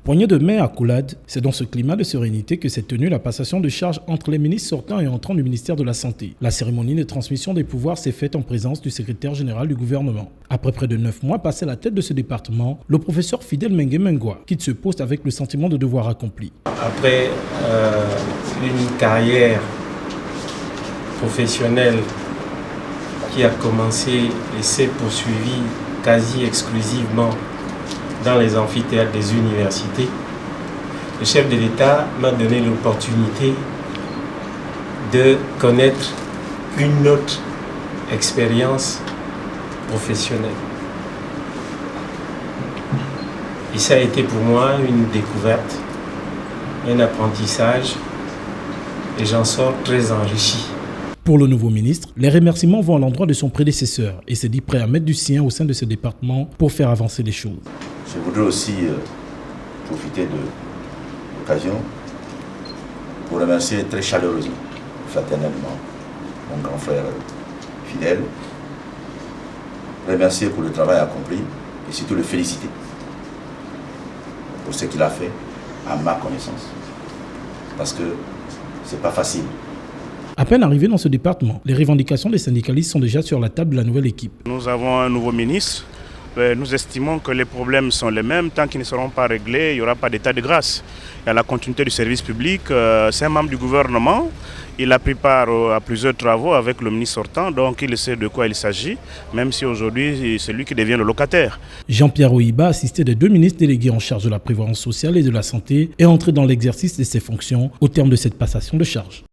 Poignée de main accolade, c'est dans ce climat de sérénité que s'est tenue la passation de charges entre les ministres sortants et entrants du ministère de la Santé. La cérémonie de transmission des pouvoirs s'est faite en présence du secrétaire général du gouvernement. Après près de 9 mois passés à la tête de ce département, le professeur Fidèle Mengue Mengwa quitte ce poste avec le sentiment de devoir accompli. Après une carrière professionnelle qui a commencé et s'est poursuivie quasi exclusivement dans les amphithéâtres des universités, le chef de l'État m'a donné l'opportunité de connaître une autre expérience professionnelle. Et ça a été pour moi une découverte, un apprentissage, et j'en sors très enrichi. Pour le nouveau ministre, les remerciements vont à l'endroit de son prédécesseur et s'est dit prêt à mettre du sien au sein de ce département pour faire avancer les choses. Je voudrais aussi profiter de l'occasion pour remercier très chaleureusement, fraternellement, mon grand frère Fidèle, remercier pour le travail accompli et surtout le féliciter pour ce qu'il a fait à ma connaissance. Parce que c'est pas facile. À peine arrivé dans ce département, les revendications des syndicalistes sont déjà sur la table de la nouvelle équipe. Nous avons un nouveau ministre. Nous estimons que les problèmes sont les mêmes. Tant qu'ils ne seront pas réglés, il n'y aura pas d'état de grâce. Il y a la continuité du service public. C'est un membre du gouvernement. Il a pris part à plusieurs travaux avec le ministre sortant, donc il sait de quoi il s'agit, même si aujourd'hui c'est lui qui devient le locataire. Jean-Pierre Oyiba, assisté des deux ministres délégués en charge de la prévoyance sociale et de la santé, est entré dans l'exercice de ses fonctions au terme de cette passation de charge.